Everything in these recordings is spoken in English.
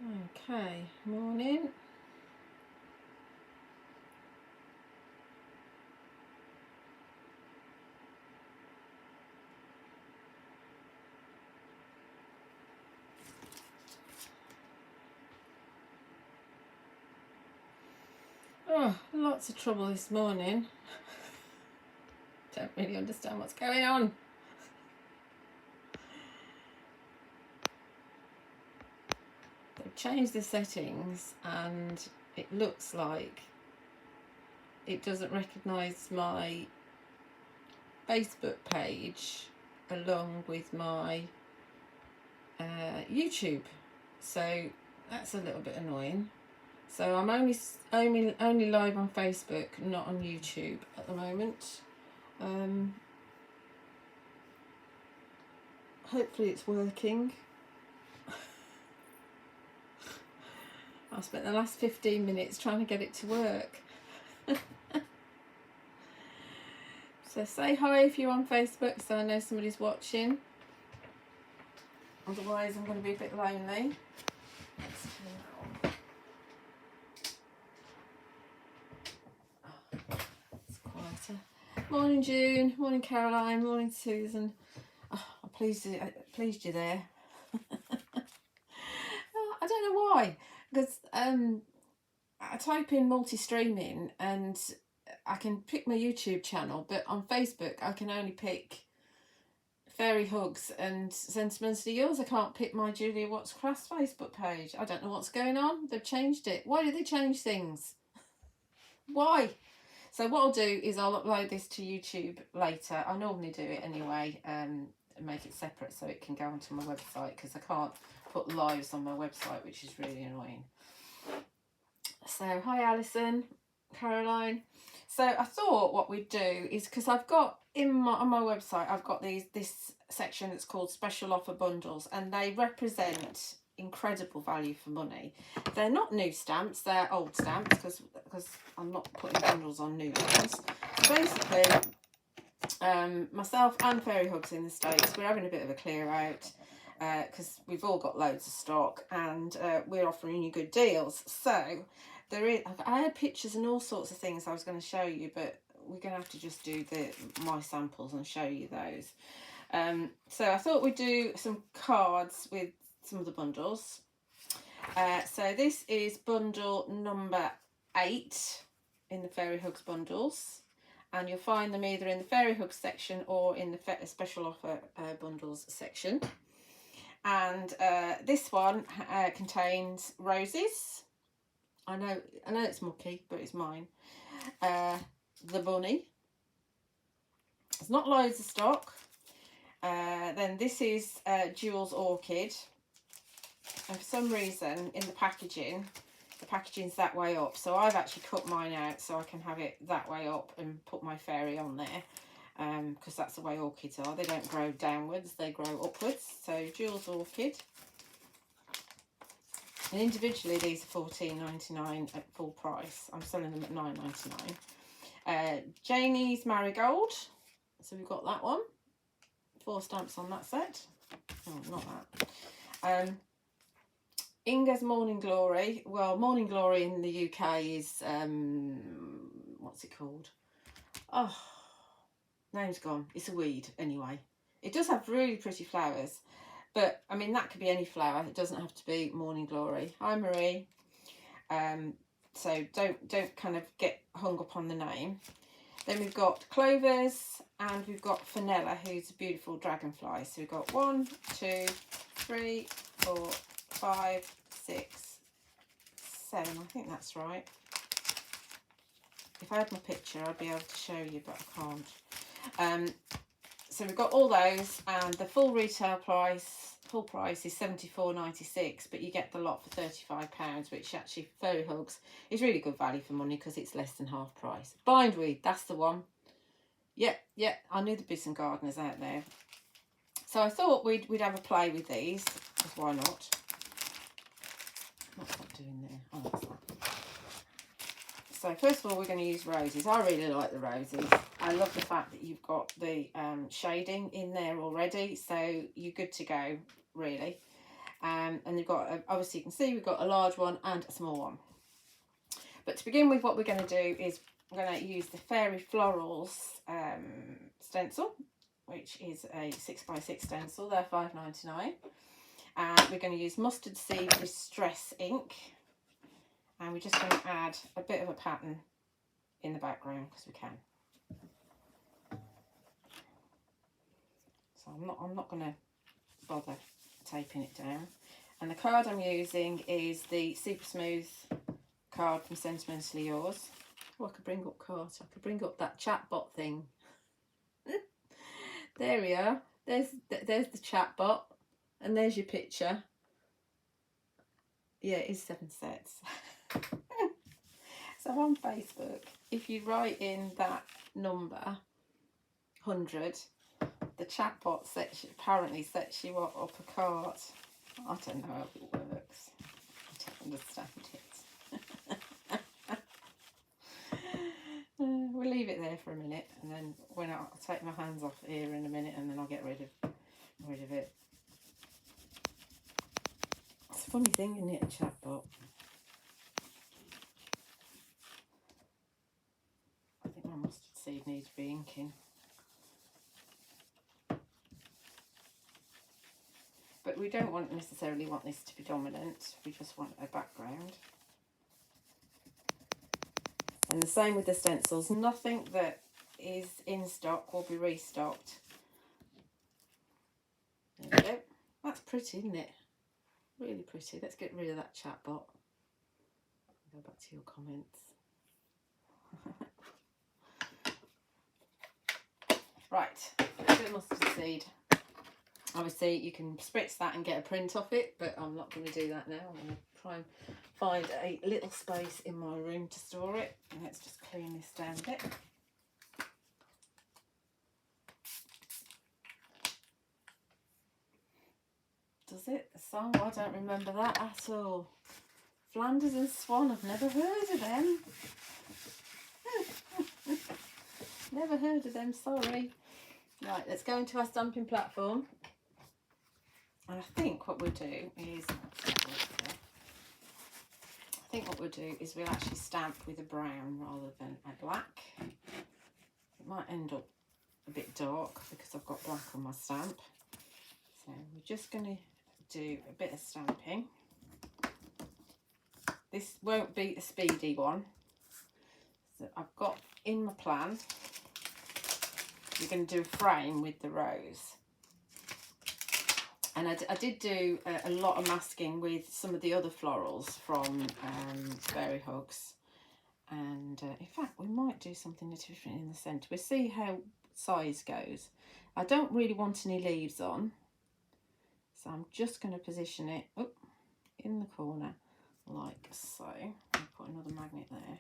Okay, morning. Oh, lots of trouble this morning. Don't really understand what's going on. They've changed the settings and it looks like it doesn't recognise my Facebook page along with my YouTube. So that's a little bit annoying. So I'm only live on Facebook, not on YouTube at the moment. Hopefully it's working. I spent the last 15 minutes trying to get it to work. So say hi if you're on Facebook so I know somebody's watching. Otherwise I'm going to be a bit lonely. Let's turn that on. Oh, it's quieter. Morning June, morning Caroline, morning Susan. Oh, I'm pleased you there. I don't know why, because I type in multi-streaming and I can pick my YouTube channel, but on Facebook I can only pick Fairy Hugs and Sentiments to Yours. I can't pick my Julia Watts Crafts Facebook page. I don't know what's going on. They've changed it. Why do they change things? Why? So what I'll do is I'll upload this to YouTube later. I normally do it anyway, and make it separate so it can go onto my website, because I can't put lives on my website, which is really annoying. So hi Alison, Caroline. So I thought what we'd do is, because I've got on my website I've got this section that's called special offer bundles, and they represent incredible value for money. They're not new stamps, they're old stamps, because I'm not putting bundles on new ones. So basically myself and Fairy Hugs in the States, we're having a bit of a clear out because we've all got loads of stock, and we're offering you good deals. So I had pictures and all sorts of things I was going to show you, but we're going to have to just do my samples and show you those. So I thought we'd do some cards with some of the bundles. So this is bundle number 8 in the Fairy Hugs bundles, and you'll find them either in the Fairy Hugs section or in the special offer bundles section. And this one contains roses. I know it's mucky, but it's mine. The bunny. There's not loads of stock. Then this is Jewel's Orchid. And for some reason in the packaging's that way up. So I've actually cut mine out so I can have it that way up and put my fairy on there. Because that's the way orchids are. They don't grow downwards, they grow upwards. So Jewel's Orchid. And individually these are $14.99 at full price. I'm selling them at $9.99. Janie's Marigold. So we've got that one. 4 stamps on that set. Oh, not that. Inga's Morning Glory. Well, Morning Glory in the UK is what's it called? Oh, name's gone. It's a weed anyway. It does have really pretty flowers. But, I mean, that could be any flower. It doesn't have to be Morning Glory. Hi, Marie. So don't kind of get hung up on the name. Then we've got Clovers, and we've got Fenella, who's a beautiful dragonfly. So we've got 1, 2, 3, 4, 5, 6, 7. I think that's right. If I had my picture, I'd be able to show you, but I can't. So we've got all those, and the full retail price, is $74.96, but you get the lot for £35, which actually Fairy Hugs is really good value for money because it's less than half price. Bindweed, that's the one. Yep, I knew the Bison Gardeners out there. So I thought we'd have a play with these, because why not? What's that doing there? Oh, that's that. So first of all, we're going to use roses. I really like the roses. I love the fact that you've got the shading in there already, so you're good to go, really. And you've got, obviously you can see we've got a large one and a small one. But to begin with, what we're going to do is I'm going to use the Fairy Florals stencil, which is a 6x6 stencil. They're £5.99. And we're going to use Mustard Seed Distress ink. And we're just going to add a bit of a pattern in the background because we can. So I'm not going to bother taping it down. And the card I'm using is the Super Smooth card from Sentimentally Yours. Oh, I could bring up cards. I could bring up that chatbot thing. There we are. There's the chatbot, and there's your picture. Yeah, it is 7 sets. So on Facebook, if you write in that number 100, the chatbot apparently sets you up a card. I don't know how it works. I don't understand it. We'll leave it there for a minute, and then when I'll take my hands off here in a minute, and then I'll get rid of it. It's a funny thing, isn't it, a chatbot? I think my mustard seed needs re-inking. But we don't necessarily want this to be dominant. We just want a background. And the same with the stencils. Nothing that is in stock will be restocked. There we go. That's pretty, isn't it? Really pretty. Let's get rid of that chatbot. Go back to your comments. Right, a bit of mustard seed. Obviously you can spritz that and get a print off it, but I'm not going to do that now. I'm going to try and find a little space in my room to store it. And let's just clean this down a bit. Does it? The song? I don't remember that at all. Flanders and Swan, I've never heard of them. Never heard of them, sorry. Right, let's go into our stamping platform. And I think what we'll do is, we'll actually stamp with a brown rather than a black. It might end up a bit dark because I've got black on my stamp. So we're just going to do a bit of stamping. This won't be a speedy one. So I've got in my plan, we're going to do a frame with the rose. And I did do a lot of masking with some of the other florals from Fairy Hugs. And in fact, we might do something different in the centre. We'll see how size goes. I don't really want any leaves on. So I'm just going to position it in the corner like so. I'll put another magnet there.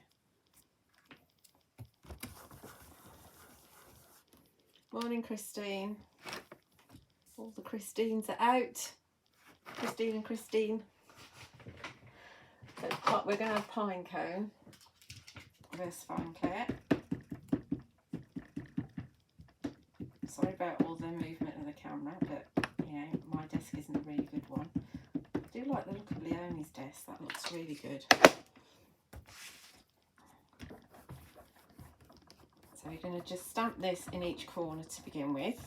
Morning, Christine. All the Christines are out. Christine and Christine. So we're going to have pine cone versus fine claret. Sorry about all the movement of the camera, but you know, my desk isn't a really good one. I do like the look of Leonie's desk. That looks really good. So we're going to just stamp this in each corner to begin with.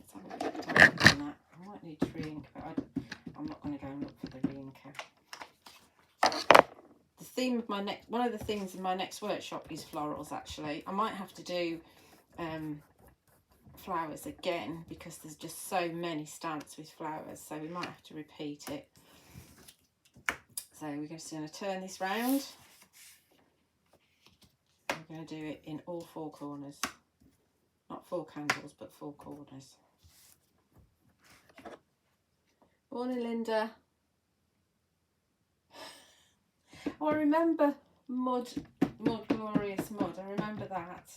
Let's have a bit of dark on that. I might need to re-ink, but I'm not going to go and look for the re-inker. The theme of one of the themes in my next workshop is florals. Actually, I might have to do flowers again because there's just so many stamps with flowers, so we might have to repeat it. So we're just going to turn this round. We're going to do it in all 4 corners. Not 4 candles, but 4 corners. Morning, Linda. Oh, I remember Mud, Glorious Mud. I remember that.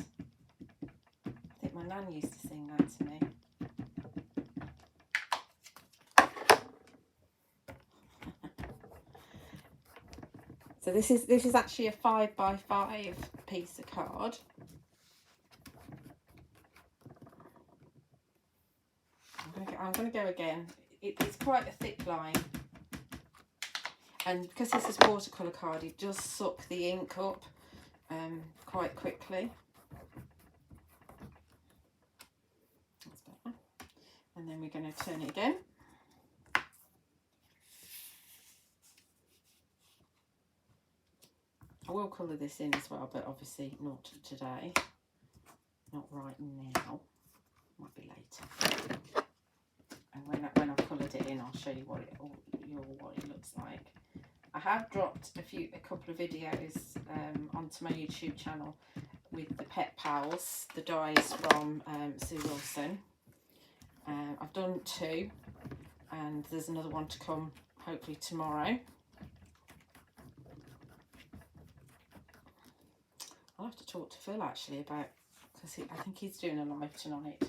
I think my nan used to sing that to me. So this is actually a 5x5 piece of card. going to go again. It's quite a thick line. And because this is watercolour card, it does suck the ink up quite quickly. That's better. And then we're going to turn it again. I will colour this in as well, but obviously not today. Not right now. Might be later. And when I've coloured it in, I'll show you what it looks like. I have dropped a couple of videos onto my YouTube channel with the Pet Pals, the dies from Sue Wilson. I've done 2, and there's another one to come hopefully tomorrow. I'll have to talk to Phil actually about, because I think he's doing a live tonight,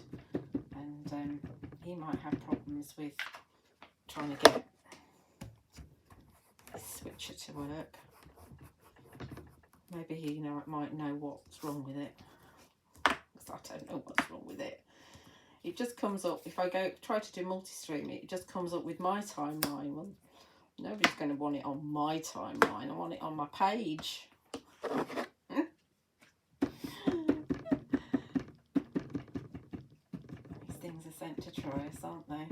and he might have problems with trying to get the switcher to work. Maybe he might know what's wrong with it, because I don't know what's wrong with it. It just comes up, if I try to do multi-stream, it just comes up with my timeline. Well, nobody's going to want it on my timeline. I want it on my page. Things are sent to try us, aren't they?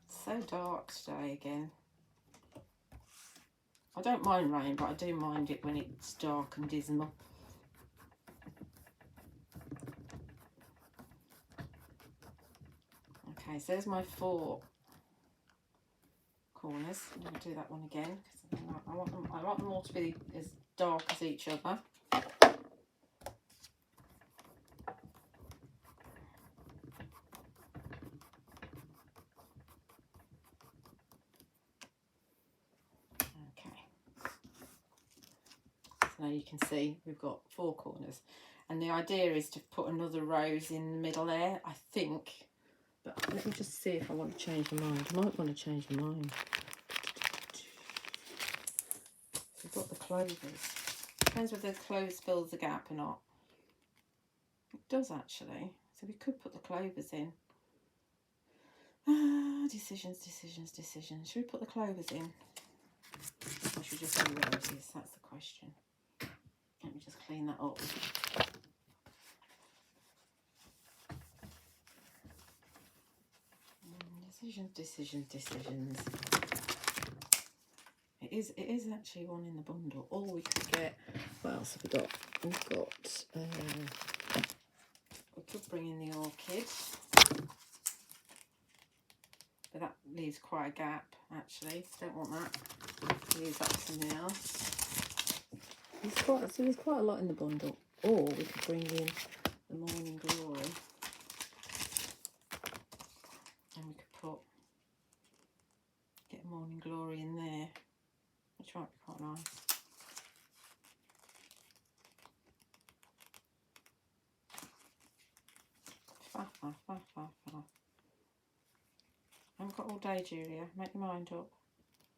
It's so dark today again. I don't mind rain, but I do mind it when it's dark and dismal. Okay, so there's my 4 corners. I'm going to do that one again because I want them all to be as dark as each other. Now you can see we've got 4 corners, and the idea is to put another rose in the middle there, I think. But let me just see if I want to change my mind. I might want to change my mind. We've got the clovers. Depends whether the cloves fills the gap or not. It does actually. So we could put the clovers in. Decisions. Should we put the clovers in? Or should we just do roses? That's the question. Let me just clean that up. Decisions. It is actually one in the bundle. Or we could get, what else have we got? We could bring in the orchid. But that leaves quite a gap, actually. Don't want that. Use that for something else. There's quite a lot in the bundle. Or we could bring in the Morning Glory. And we could get Morning Glory in there, which might be quite nice. I haven't got all day, Julia. Make your mind up.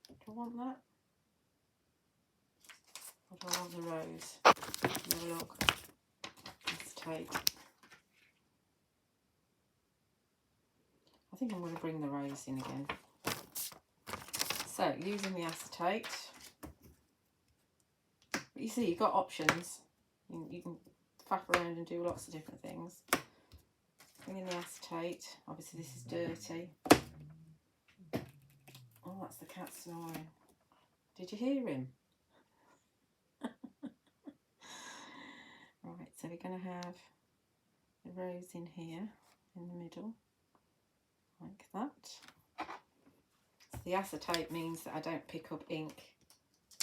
Do I want that? Or do I want the rose? Have a look. Let's take. I think I'm going to bring the rose in again. So, using the acetate. But you see, you've got options. You can faff around and do lots of different things. Bring in the acetate. Obviously, this is dirty. Oh, that's the cat snoring. Did you hear him? Right, so we're going to have the rose in here, in the middle, like that. So the acetate means that I don't pick up ink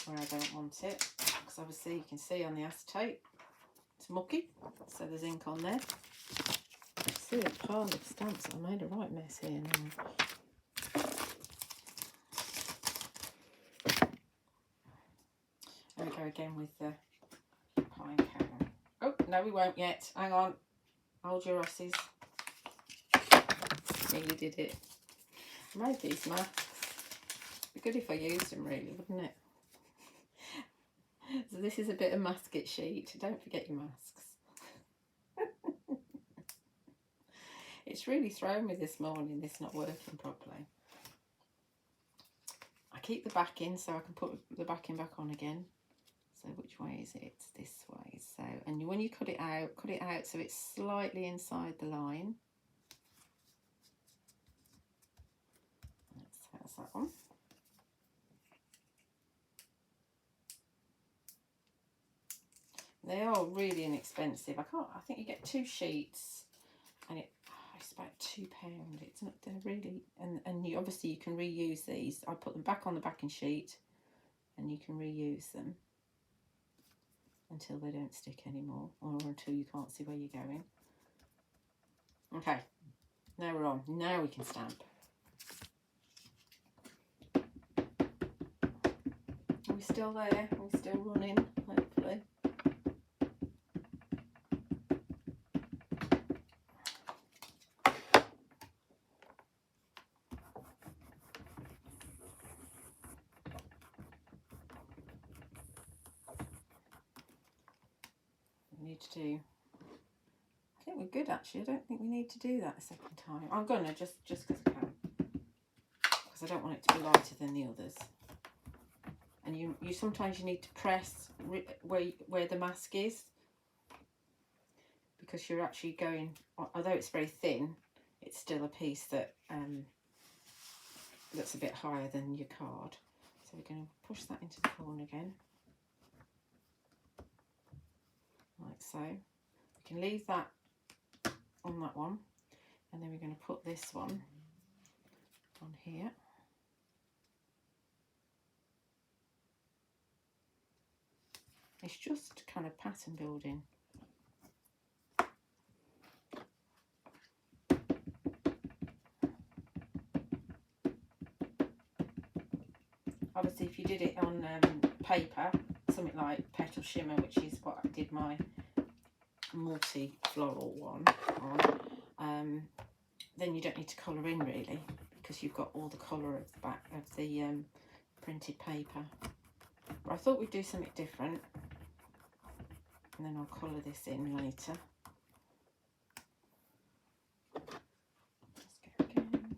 where I don't want it, because obviously you can see on the acetate, it's mucky, so there's ink on there. See a pile of stamps. I made a right mess here now. There we go again with the pine cone. Oh, no, we won't yet. Hang on. Hold your horses. Nearly did it. I made these masks. It'd be good if I used them, really, wouldn't it? So this is a bit of masket sheet. Don't forget your masks. It's really thrown me this morning, this not working properly. I keep the backing so I can put the backing back on again. So which way is it? It's this way. So, and when you cut it out so it's slightly inside the line. How's that one? They are really inexpensive. I think you get 2 sheets, and it's about £2. It's not, they're really, and you obviously you can reuse these. I put them back on the backing sheet, and you can reuse them until they don't stick anymore, or until you can't see where you're going. Okay, now we're on. Now we can stamp. Are we still there? Are we still running? Hopefully. We need to do. I think we're good actually. I don't think we need to do that a second time. I'm gonna just because I can, because I don't want it to be lighter than the others. And you sometimes you need to press where the mask is, because you're actually going, although it's very thin, it's still a piece that that's a bit higher than your card. So we're going to push that into the corner again, like so. We can leave that on that one, and then we're going to put this one on here. It's just kind of pattern building. Obviously, if you did it on paper, something like Petal Shimmer, which is what I did my multi-floral one on, then you don't need to colour in really, because you've got all the colour of the back of the printed paper. But I thought we'd do something different, and then I'll colour this in later. Let's go again.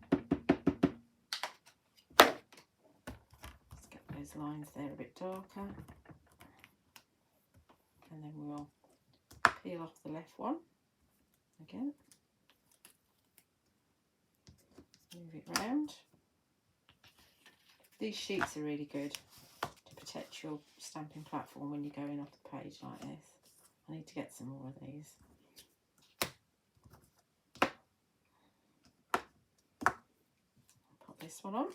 Let's get those lines there a bit darker, and then we'll peel off the left one again. Move it round. These sheets are really good to protect your stamping platform when you're going off the page like this. I need to get some more of these. Put this one on.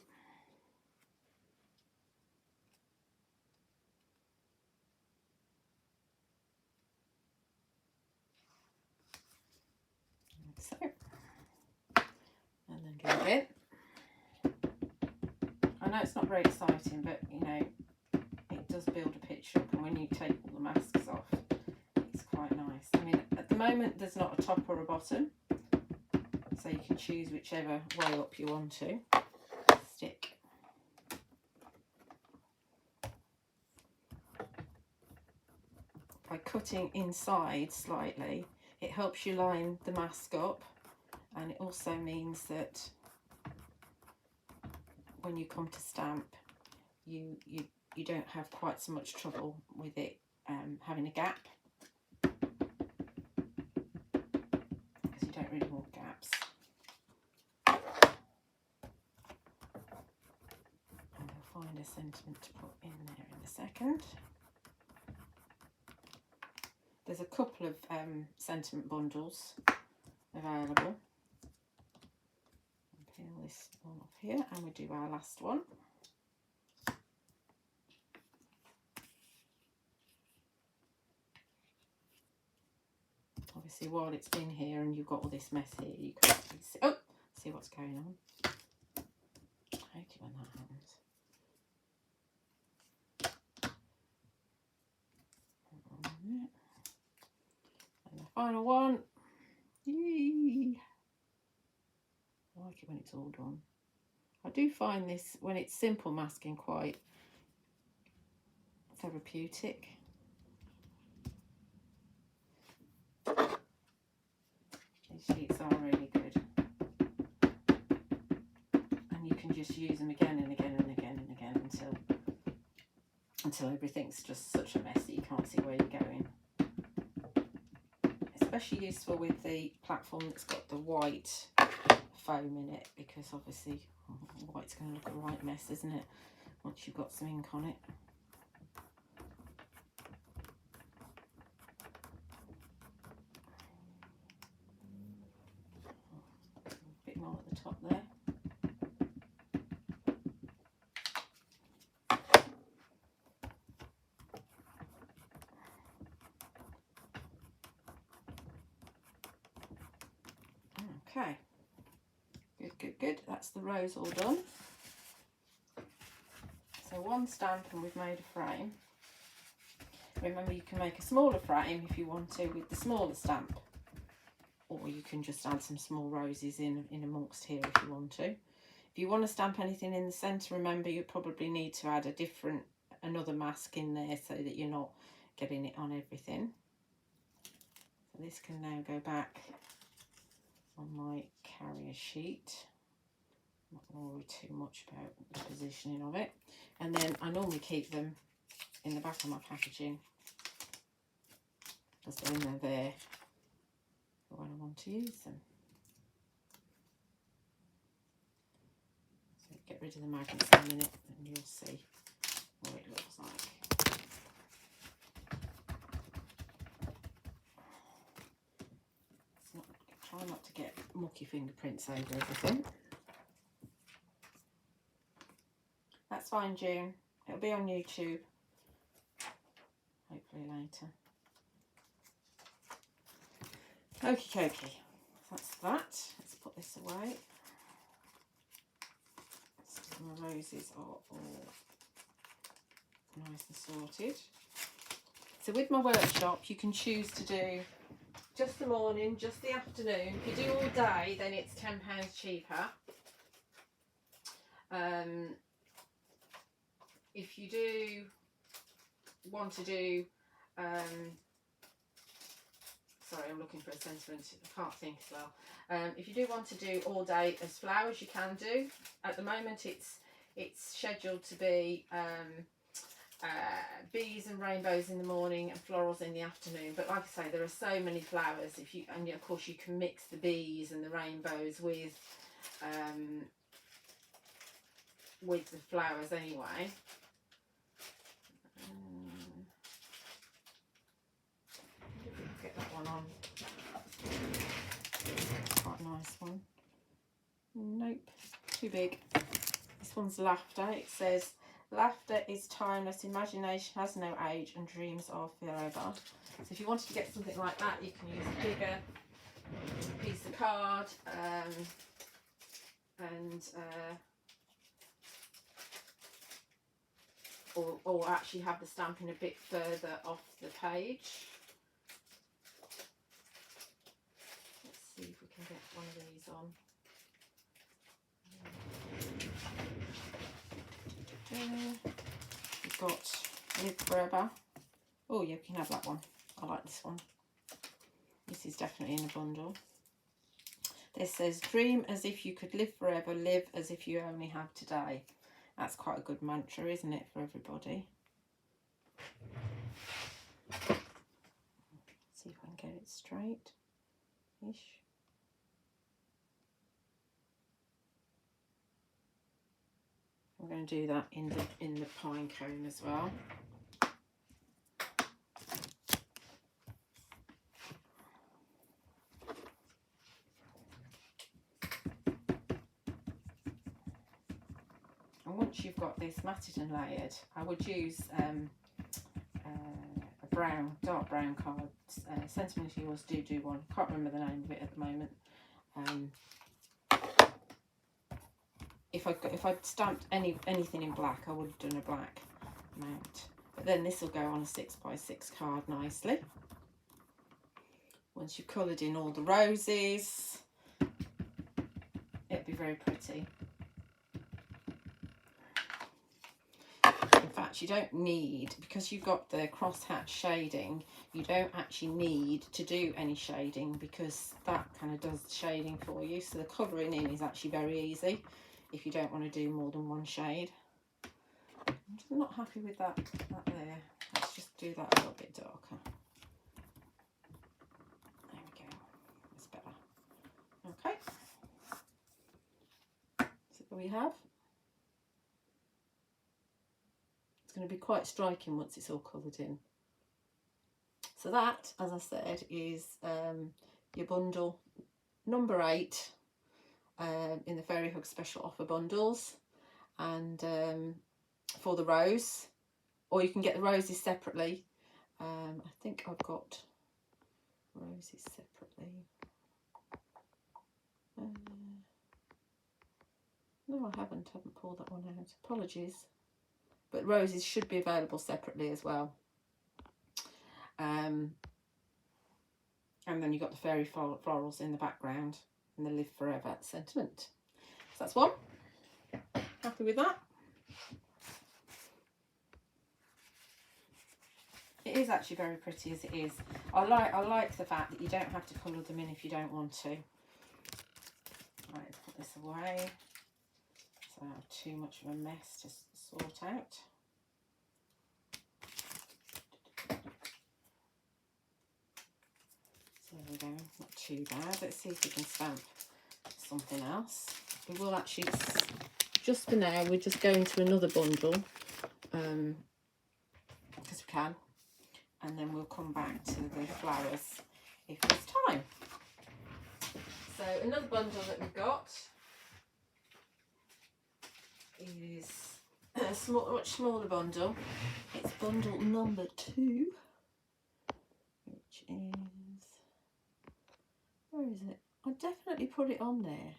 Like so. And then do it again. I know it's not very exciting, but you know, it does build a picture up, and when you take all the masks off, it's quite nice. I mean, at the moment there's not a top or a bottom, so you can choose whichever way up you want to stick. By cutting inside slightly, it helps you line the mask up, and it also means that when you come to stamp, you don't have quite so much trouble with it having a gap, because you don't really want gaps. And I'll find a sentiment to put in there in a second. There's a couple of sentiment bundles available. Peel this one off here, and we do our last one. Obviously, while it's been here and you've got all this mess here, you can see what's going on. I hate it when that happens. And the final one. Yay! I like it when it's all done. I do find this, when it's simple masking, quite therapeutic. These sheets are really good. can just use them again and again and again and again until everything's just such a mess that you can't see where you're going. Especially useful with the platform that's got the white foam in it, because obviously white's going to look a right mess, isn't it, once you've got some ink on it. A bit more at the top there. Okay, good. That's the rose all done. So one stamp and we've made a frame. Remember, you can make a smaller frame if you want to with the smaller stamp, or you can just add some small roses in amongst here if you want to. If you want to stamp anything in the centre, remember you probably need to add another mask in there so that you're not getting it on everything. So this can now go back on my carrier sheet. Not worry too much about the positioning of it. And then I normally keep them in the back of my packaging, because then they're there for when I want to use them. So get rid of the magnets in a minute and you'll see what it looks like. Try not to get mucky fingerprints over everything. That's fine, June. It'll be on YouTube, hopefully later. Okie dokie. That's that. Let's put this away. So my roses are all nice and sorted. So with my workshop, you can choose to do just the morning, just the afternoon. If you do all day, then it's £10 cheaper. If you do want to do, sorry, I'm looking for a sentiment, I can't think as well. If you do want to do all day as flowers, you can do. At the moment, it's scheduled to be bees and rainbows in the morning and florals in the afternoon. But like I say, there are so many flowers. And of course you can mix the bees and the rainbows with the flowers anyway. Get that one on. Quite a nice one. Nope, too big. This one's laughter. It says, laughter is timeless, imagination has no age, and dreams are forever. So if you wanted to get something like that, you can use a bigger piece of card or actually have the stamping a bit further off the page. Let's see if we can get one of these on. We've got Live Forever. Oh, yeah, you can have that one. I like this one. This is definitely in a bundle. This says, dream as if you could live forever, live as if you only have today. That's quite a good mantra, isn't it, for everybody? See if I can get it straight-ish. I'm going to do that in the pine cone as well. And once you've got this matted and layered, I would use a brown, dark brown card. Sentimental Yours do one. Can't remember the name of it at the moment. If I'd stamped anything in black, I would have done a black mount. But then this will go on a 6x6 card nicely. Once you've coloured in all the roses, it'd be very pretty. In fact, you don't need, because you've got the crosshatch shading, you don't actually need to do any shading, because that kind of does the shading for you. So the colouring in is actually very easy. if you don't want to do more than one shade. I'm not happy with that there. Let's just do that a little bit darker. There we go. That's better. Okay. So there we have. It's going to be quite striking once it's all coloured in. So that, as I said, is your bundle number 8 in the Fairy Hug special offer bundles, and for the rose, or you can get the roses separately. I think I've got roses separately. No, I haven't pulled that one out. Apologies. But roses should be available separately as well. And then you've got the fairy florals in the background and the Live Forever sentiment. So that's one. Happy with that? It is actually very pretty as it is. I like the fact that you don't have to colour them in if you don't want to. Right, let's put this away so I don't have too much of a mess to sort out. So there we go, not too bad. Let's see if we can stamp something else. We will actually, just for now, we're just going to another bundle because we can, and then we'll come back to the flowers if it's time. So another bundle that we've got is a much smaller bundle. It's bundle number 2, which is, where is it? I definitely put it on there.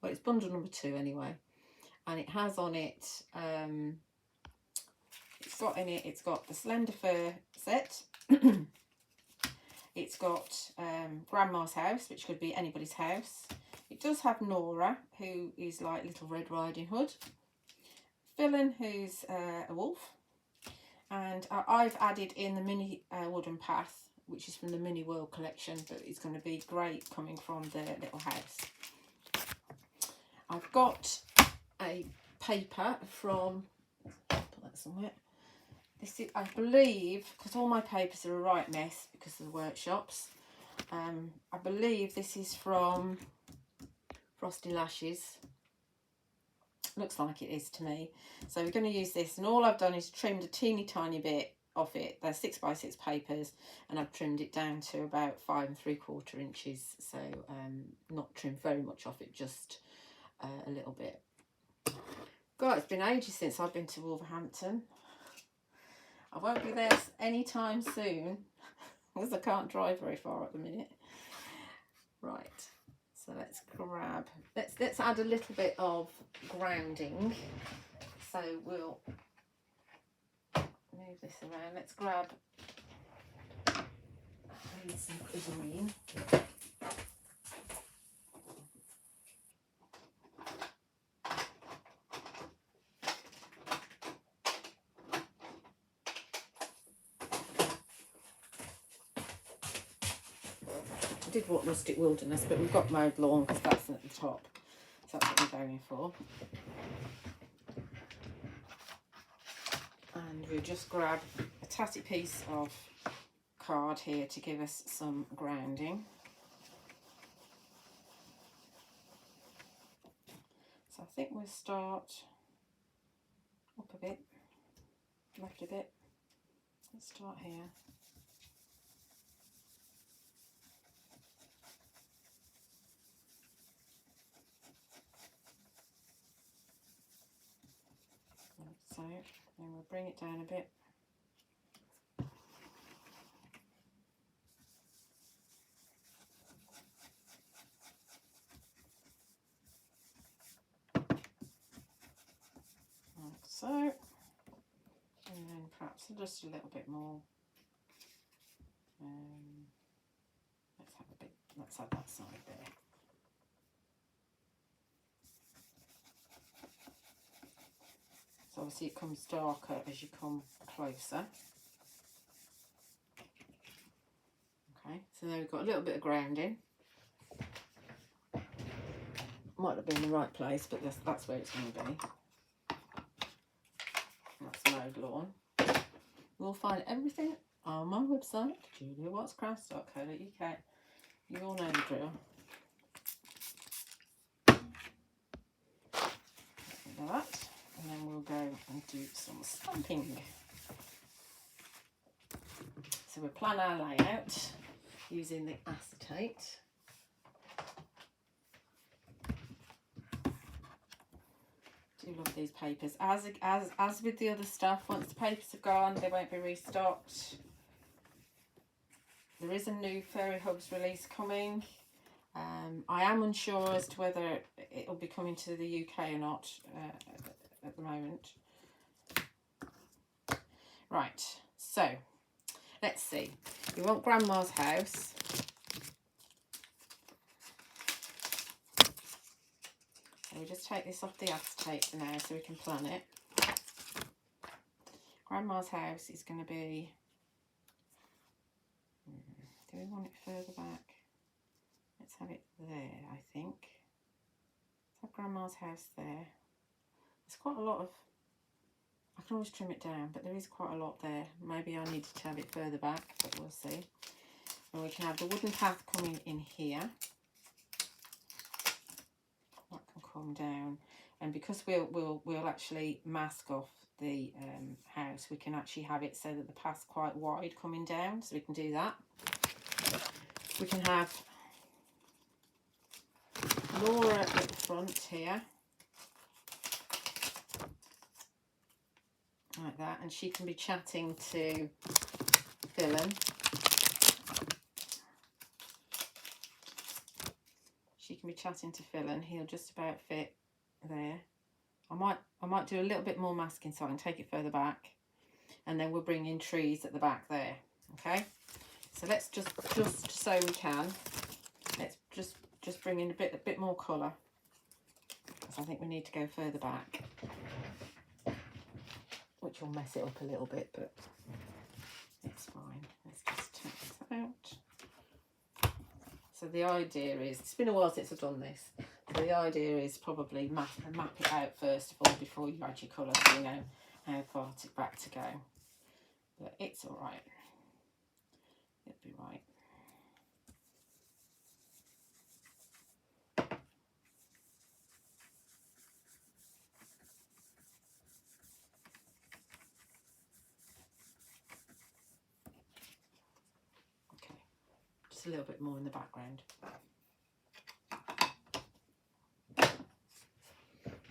Well, it's bundle number 2 anyway, and it has on it, it's got the Slender Fir set. It's got Grandma's house, which could be anybody's house. It does have Nora, who is like Little Red Riding Hood. Villain, who's a wolf. And I've added in the mini wooden path, which is from the Mini World collection, but it's going to be great coming from the little house. I've got a paper from, put that somewhere. This is, I believe, because all my papers are a right mess because of the workshops. I believe this is from Frosty Lashes. Looks like it is to me. So we're going to use this, and all I've done is trimmed a teeny tiny bit off it. They're 6x6 papers, and I've trimmed it down to about 5 3/4 inches. So not trimmed very much off it, just a little bit. God, it's been ages since I've been to Wolverhampton. I won't be there anytime soon because I can't drive very far at the minute. Right, so let's grab, let's add a little bit of grounding. So we'll move this around. Let's grab, I need some green. I did want Rustic Wilderness, but we've got Mowed Lawn because that's at the top. So that's what we're going for. And we'll just grab a tatty piece of card here to give us some grounding. So I think we'll start up a bit, left a bit. Let's start here. So then we'll bring it down a bit. Like so. And then perhaps just a little bit more. Let's have that side there. So obviously it comes darker as you come closer. Okay, So there we've got a little bit of grounding. Might not be in the right place, but that's where it's going to be. That's mowed lawn. You'll find everything on my website, juliawattscrafts.co.uk. You all know the drill. Like that, and then we'll go and do some stamping. So we'll plan our layout using the acetate. Do love these papers. As with the other stuff, once the papers have gone, they won't be restocked. There is a new Fairy Hugs release coming. I am unsure as to whether it'll be coming to the UK or not at the moment. Right, so let's see. We want Grandma's house. So we just take this off the acetate for now so we can plan it. Grandma's house is going to be... Do we want it further back? Let's have it there, I think. Let's have Grandma's house there. There's quite a lot of... I can always trim it down, but there is quite a lot there. Maybe I needed to have it further back, but we'll see. And we can have the wooden path coming in here. That can come down. And because we'll actually mask off the house, we can actually have it so that the path's quite wide coming down, so we can do that. We can have Laura at the front here, like that, and she can be chatting to Dylan. She can be chatting to Phil, and he'll just about fit there. I might do a little bit more masking so I can take it further back, and then we'll bring in trees at the back there. Okay, so let's just so we can, let's just bring in a bit more colour, because I think we need to go further back, which will mess it up a little bit, but it's fine. Let's just take this out. So the idea is, it's been a while since I've done this, so the idea is probably map it out first of all before you add your colour, so you know how far back to go. But it's all right. It'll be right. Okay, just a little bit more in the background.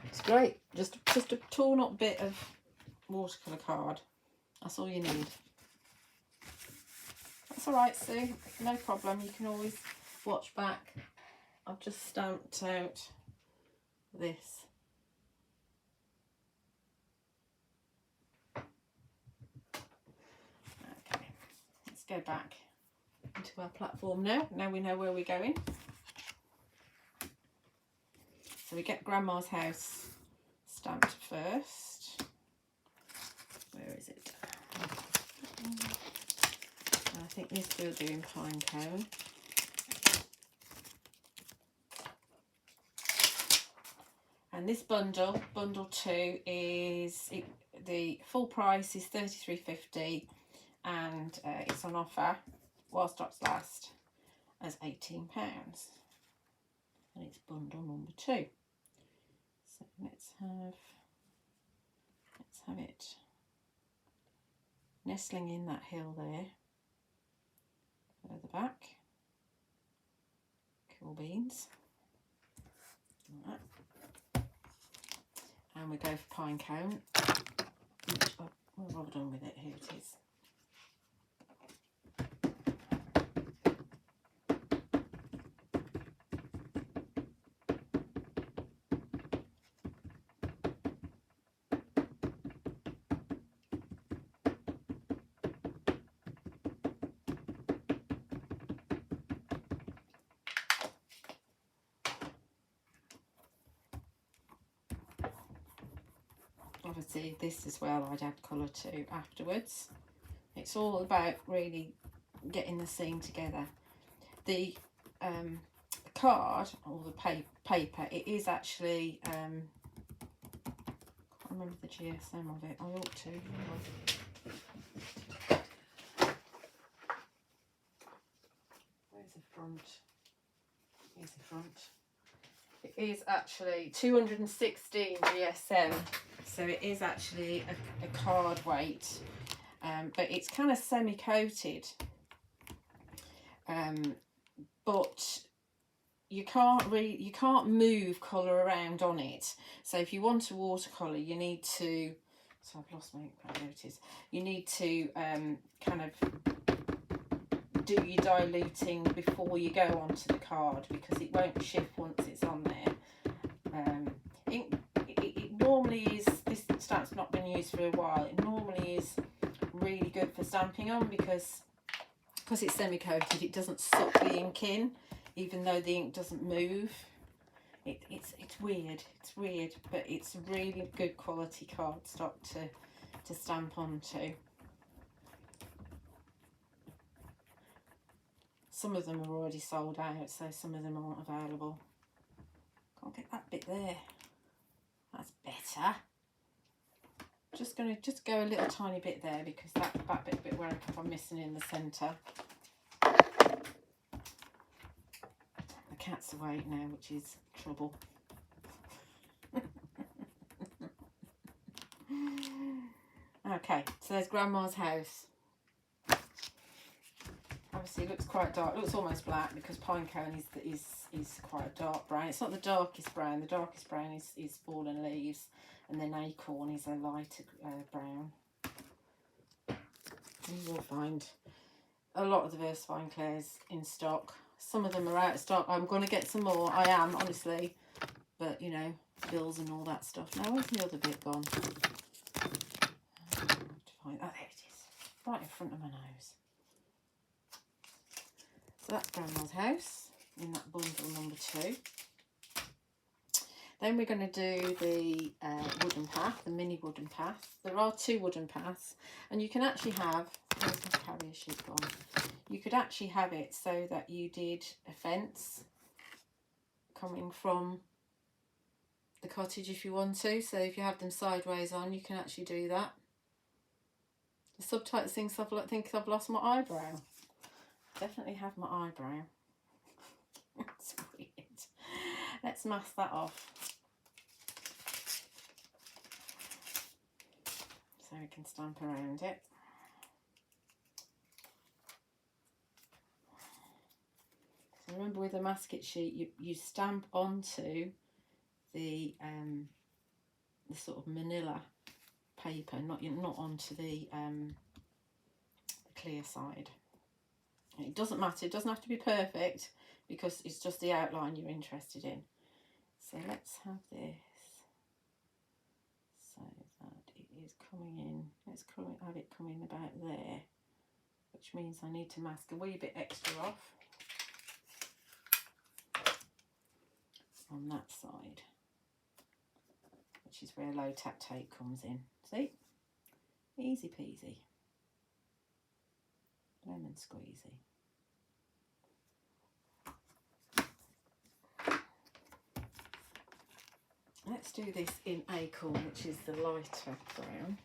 It's great. Just a torn up bit of watercolour card. That's all you need. That's all right, Sue. No problem. You can always watch back. I've just stamped out this. Okay, let's go back into our platform now. Now we know where we're going. So we get Grandma's house stamped first. Where is it? I think this we'll do in pine cone. And this bundle 2 is, the full price is £33.50, and it's on offer while stocks last as £18. And it's bundle number 2. So let's have it nestling in that hill there, further back. Cool beans. Like that. And we go for pine cone. What have I done with it? Here it is. Obviously this as well I'd add colour to afterwards. It's all about really getting the scene together. the card or the paper, it is actually I can't remember the GSM of it. I ought to. Where's the front? Here's the front. It is actually 216 GSM, so it is actually a card weight, but it's kind of semi-coated, but you can't move colour around on it. So if you want a watercolour, you need to, so I've lost my ink pad, there it is. You need to kind of do your diluting before you go onto the card, because it won't shift once it's on there. It normally is, this stamp's not been used for a while, it normally is really good for stamping on because it's semi-coated, it doesn't suck the ink in, even though the ink doesn't move. It's weird, but it's a really good quality cardstock to stamp onto. Some of them are already sold out, so some of them aren't available. Can't get that bit there. That's better. Just going to go a little tiny bit there, because that bit where I'm missing in the centre. The cat's awake now, which is trouble. Okay, so there's Grandma's house. Obviously it looks quite dark, it looks almost black, because pine cone is quite a dark brown. It's not the darkest brown, the darkest brown is fallen leaves, and then acorn is a lighter brown. You will find a lot of the VersaFine clairs in stock. Some of them are out of stock. I'm going to get some more, I am, honestly, but you know, bills and all that stuff. Now where's the other bit gone? Oh, there it is, right in front of my nose. So that's Grandma's house in that bundle number 2. Then we're going to do the wooden path, the mini wooden path. There are 2 wooden paths, and you can actually have, where's my carrier sheet gone? You could actually have it so that you did a fence coming from the cottage if you want to. So if you have them sideways on, you can actually do that. The subtitle thinks I think I've lost my eyebrow. Definitely have my eyebrow. It's weird. Let's mask that off so we can stamp around it. So remember, with a masking sheet, you stamp onto the sort of manila paper, not onto the clear side. It doesn't matter, it doesn't have to be perfect, because it's just the outline you're interested in. So let's have this so that it is coming in. Let's have it coming about there, which means I need to mask a wee bit extra off on that side, which is where low tack tape comes in. See? Easy peasy. Lemon squeezy. Let's do this in acorn, which is the lighter brown.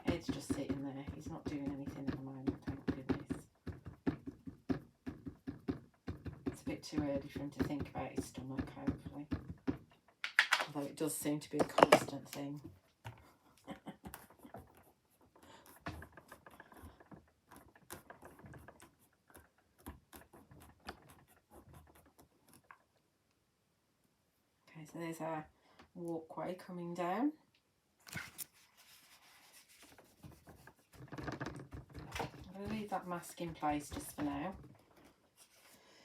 Ed's just sitting there. He's not doing anything at the moment, thank goodness. It's a bit too early for him to think about his stomach, hopefully. Although it does seem to be a constant thing. So there's our walkway coming down. I'm going to leave that mask in place just for now,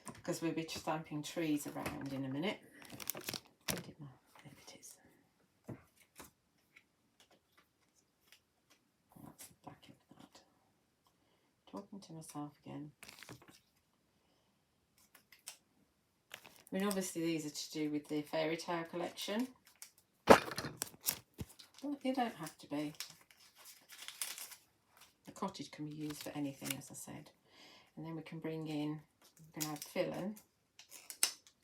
because we'll be stamping trees around in a minute. Where did my, there it is. Oh, that's the back of that. Talking to myself again. I mean, obviously these are to do with the fairy tale collection, but they don't have to be. The cottage can be used for anything, as I said. And then we can bring in, we're going to have Fillen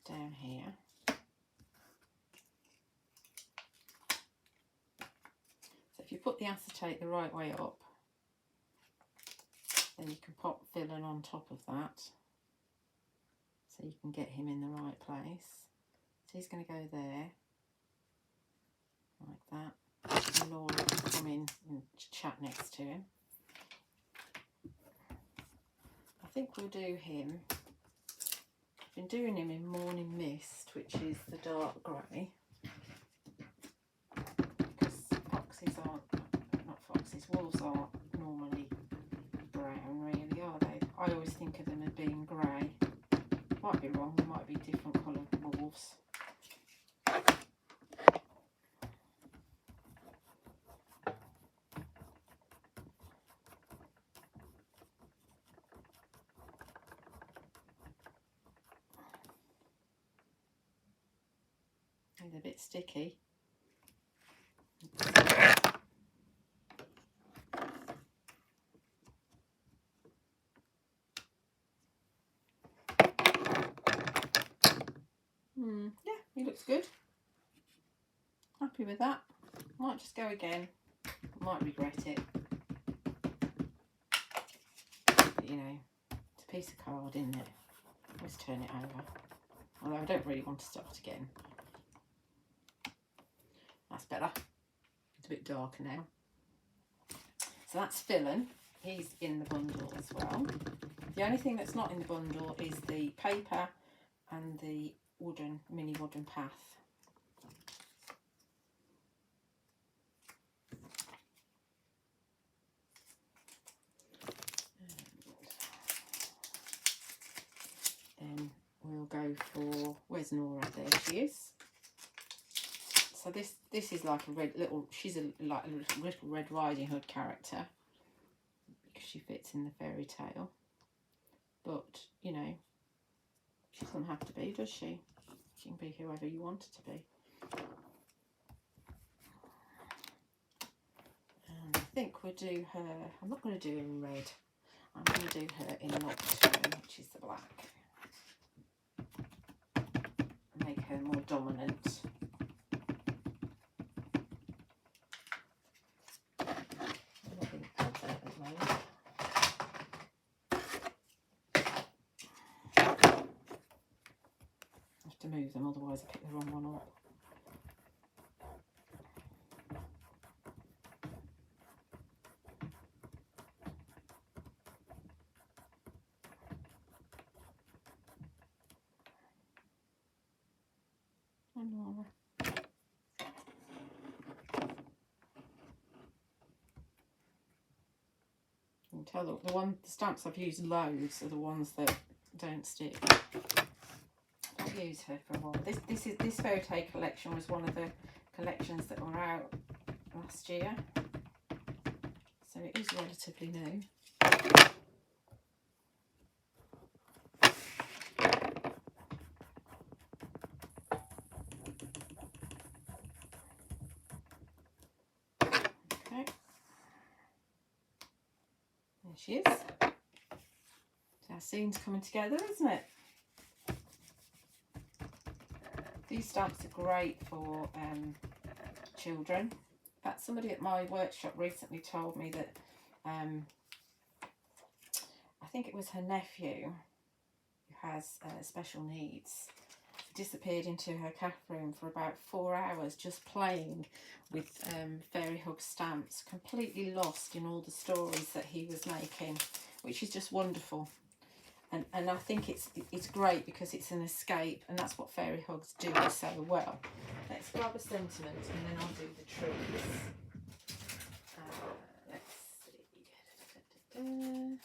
down here. So if you put the acetate the right way up, then you can pop Fillen on top of that. So you can get him in the right place. So he's going to go there, like that. And Laura can come in and chat next to him. I think we'll do him. I've been doing him in Morning Mist, which is the dark grey. Because foxes aren't, not foxes, wolves aren't normally brown, really, are they? I always think of them as being grey. Might be wrong, there might be different coloured wolves. It's a bit sticky. Yeah, he looks good. Happy with that. Might just go again. Might regret it. But, you know, it's a piece of card, isn't it? Let's turn it over. Although I don't really want to start again. That's better. It's a bit darker now. So that's Fillen. He's in the bundle as well. The only thing that's not in the bundle is the paper and the mini wooden path. And then we'll go for, where's Nora? There she is. So this is like a she's like a little Red Riding Hood character because she fits in the fairy tale. But, you know, she doesn't have to be, does she? She can be whoever you want her to be. And I think we'll do her, I'm not going to do her in red. I'm going to do her in Nocturne, which is the black. Make her more dominant. Move them, otherwise I pick the wrong one up. You can tell the stamps I've used loads are the ones that don't stick. I'll use her for a while. This fairy tale collection was one of the collections that were out last year, so it is relatively new. Okay, there she is. So our scene's coming together, isn't it? These stamps are great for children. In fact, somebody at my workshop recently told me that I think it was her nephew who has special needs disappeared into her cafe room for about 4 hours just playing with Fairy Hug stamps, completely lost in all the stories that he was making, which is just wonderful. And I think it's great because it's an escape, and that's what Fairy Hugs do so well. Let's grab a sentiment and then I'll do the trees. Let's see. Oh,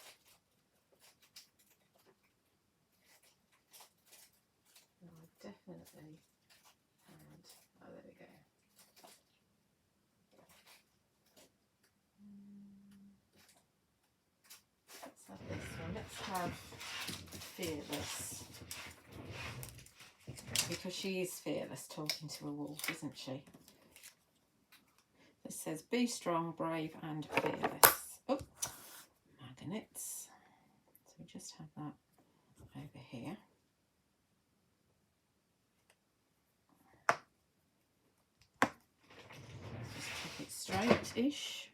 definitely. And oh, there we go. Let's have this one. Let's have Fearless, because she is fearless talking to a wolf, isn't she? This says be strong, brave and fearless. Oh, magnets. So we just have that over here. Just keep it straight-ish.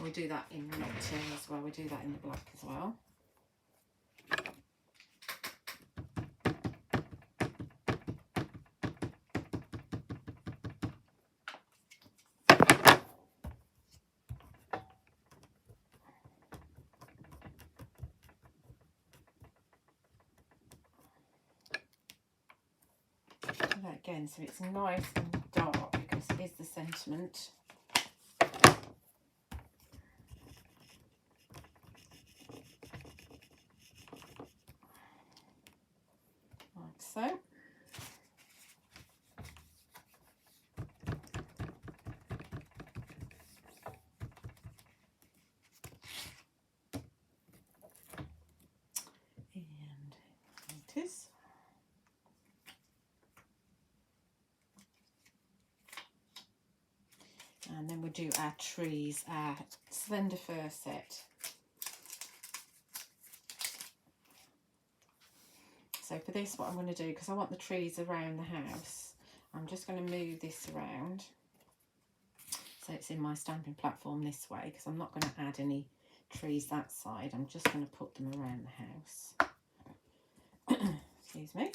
We do that in nocturne as well. We do that in the black as well. Do that again so it's nice and dark because it is the sentiment. So, and it is. And then we do our trees, our slender fir set. So for this, what I'm going to do, because I want the trees around the house, I'm just going to move this around so it's in my stamping platform this way, because I'm not going to add any trees that side. I'm just going to put them around the house. Excuse me.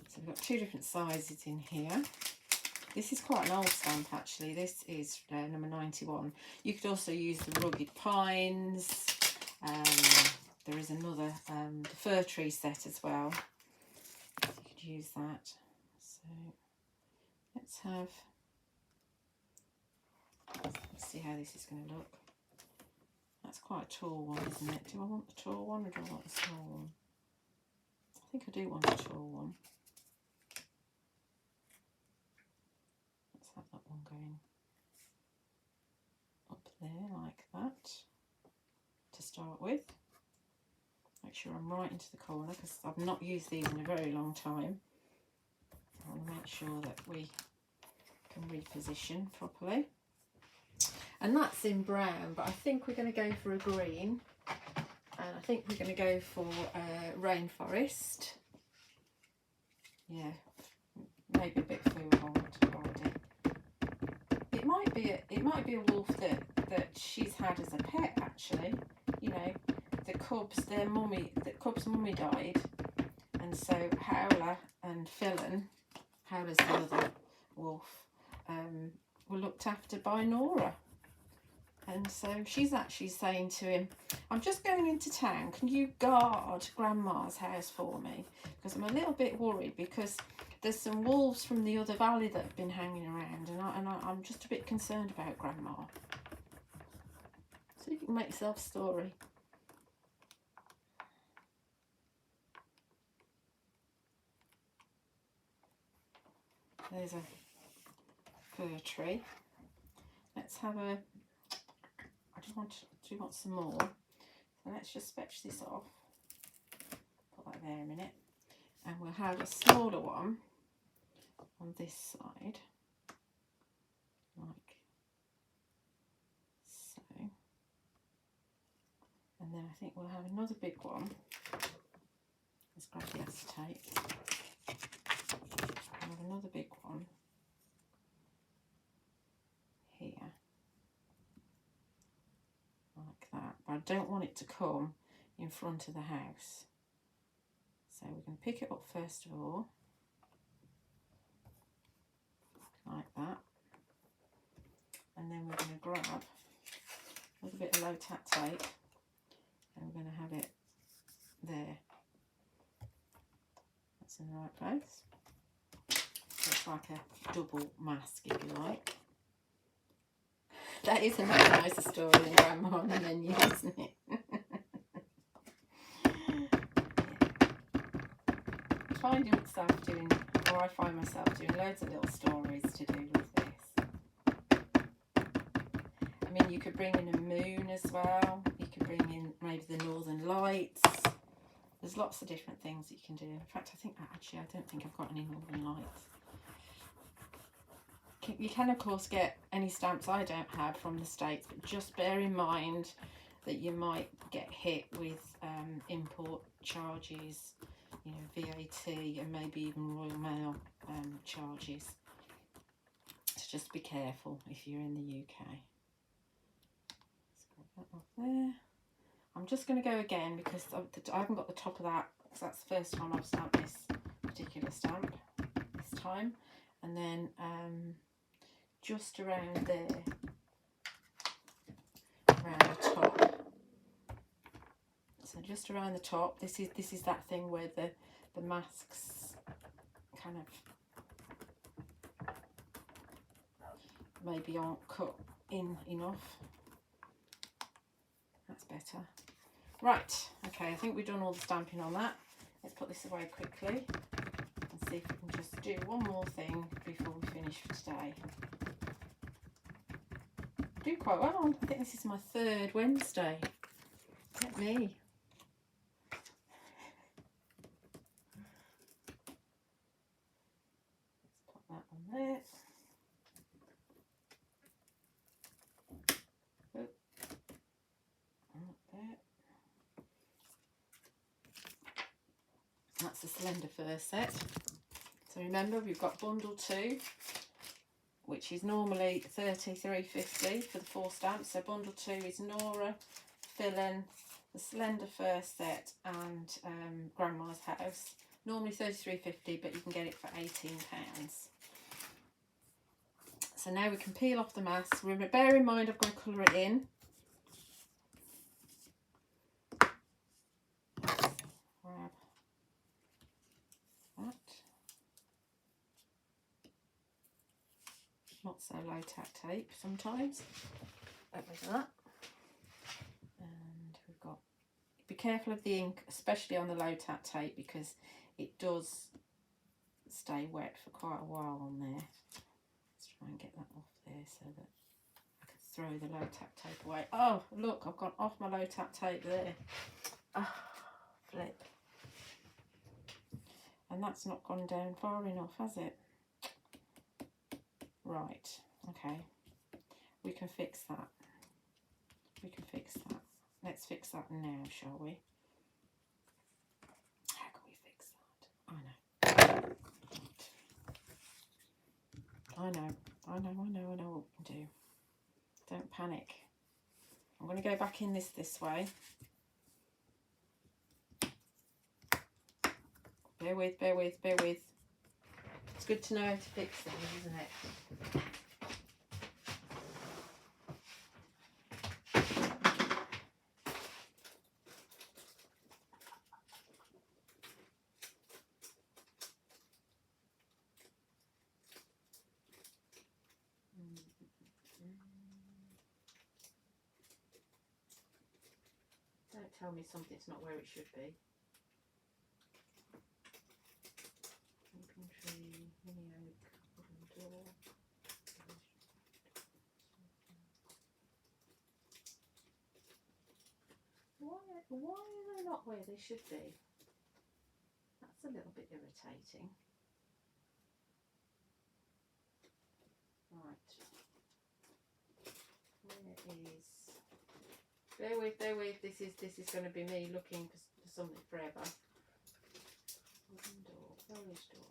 So we've got two different sizes in here. This is quite an old stamp actually. This is number 91. You could also use the rugged pines. There is another the fir tree set as well. You could use that. So let's see how this is going to look. That's quite a tall one, isn't it? Do I want the tall one or do I want the small one? I think I do want a tall one. Let's have that one going up there like that to start with. Make sure I'm right into the corner because I've not used these in a very long time. I want to make sure that we can reposition properly. And that's in brown, but I think we're going to go for a green. And I think we're going to go for rainforest. Yeah, maybe a bit foolhardy. It might be a wolf that she's had as a pet actually. You know, the cub's mummy died, and so Howler and Phelan, Howler's the other wolf, were looked after by Nora. And so she's actually saying to him, I'm just going into town, can you guard Grandma's house for me? Because I'm a little bit worried because there's some wolves from the other valley that have been hanging around, and I'm just a bit concerned about Grandma. So you can make yourself a story. There's a fir tree. Let's have a... do want some more. So let's just fetch this off. Put that there a minute. And we'll have a smaller one on this side. Like so. And then I think we'll have another big one. Let's grab the acetate. We'll have another big one here. Like that. But I don't want it to come in front of the house. So we're going to pick it up first of all. Like that. And then we're going to grab a little bit of low tack tape and we're going to have it there. That's in the right place. So it's like a double mask if you like. That is a much nicer story than Grandma on the menu, isn't it? I find myself doing loads of little stories to do with this. I mean, you could bring in a moon as well. You could bring in maybe the northern lights. There's lots of different things that you can do. In fact, I don't think I've got any northern lights. You can of course get any stamps I don't have from the States, but just bear in mind that you might get hit with import charges, you know, VAT and maybe even Royal Mail charges. So just be careful if you're in the UK. Let's get that off there. I'm just going to go again because I haven't got the top of that, because that's the first time I've stamped this particular stamp this time. And then just around there, around the top. So just around the top, this is that thing where the masks kind of maybe aren't cut in enough. That's better. Right, okay, I think we've done all the stamping on that. Let's put this away quickly and see if we can just do one more thing before we finish for today. I do quite well. I think this is my 3rd Wednesday. Let me. Let's put that on there. Oh, there. That's the Slender Fur set. So remember, we've got bundle 2, which is normally $33.50 for the 4 stamps. So bundle 2 is Nora, Fill-In, the Slender Fur set, and Grandma's House. Normally $33.50, but you can get it for £18. So now we can peel off the mask. Bear in mind, I've got to colour it in. Grab that. Not so low tack tape sometimes. Get rid of that. And we've got, be careful of the ink, especially on the low tack tape, because it does stay wet for quite a while on there. Let's try and get that off there so that I can throw the low tack tape away. Oh, look, I've gone off my low tack tape there. Ah, flip. And that's not gone down far enough, has it? Right, okay, we can fix that. We can fix that. Let's fix that now, shall we? How can we fix that? I know what we can do. Don't panic. I'm going to go back in this way. Bear with. It's good to know how to fix things, isn't it? Don't tell me something's not where it should be. Tree, mini oak, wooden door. Why are they not where they should be? That's a little bit irritating. Right. Where is? Bear with. This is going to be me looking for something forever. Wooden door. Where is door?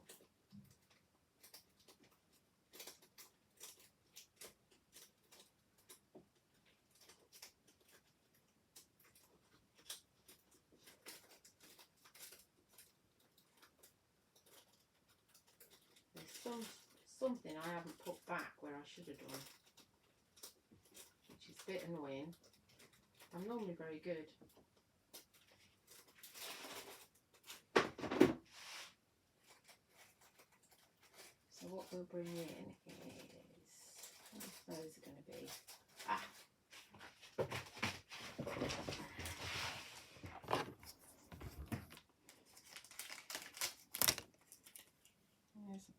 Something I haven't put back where I should have done, which is a bit annoying. I'm normally very good. So what we'll bring in is, what those are going to be?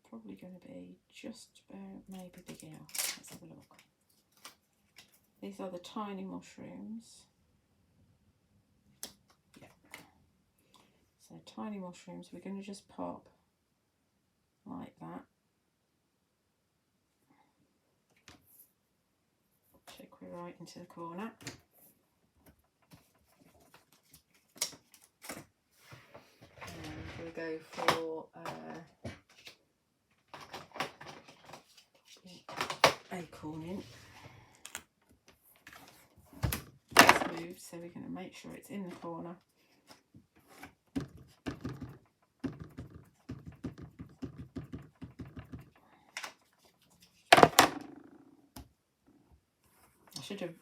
Probably going to be just about maybe big enough. Let's have a look. These are the tiny mushrooms. Yeah. So tiny mushrooms, we're going to just pop like that. right into the corner. And we'll go for acorn in. Smooth, so we're going to make sure it's in the corner.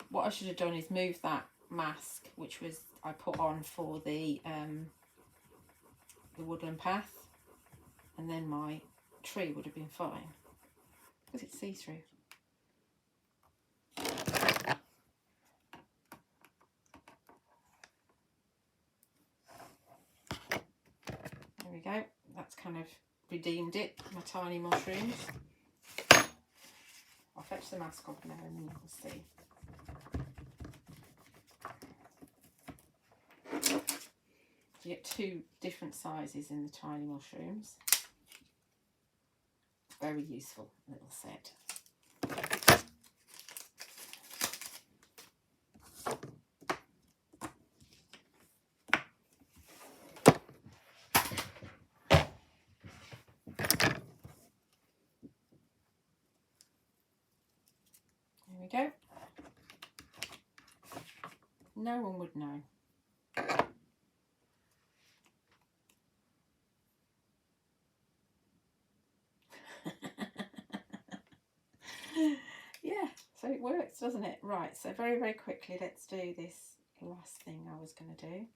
What I should have done is move that mask, which was I put on for the woodland path, and then my tree would have been fine because it's see-through. There we go. That's kind of redeemed it. My tiny mushrooms. I'll fetch the mask off now and then you can see. You get 2 different sizes in the tiny mushrooms. Very useful little set. There we go. No one would know. Yeah, so it works, doesn't it? Right, so very, very quickly, let's do this last thing I was going to do.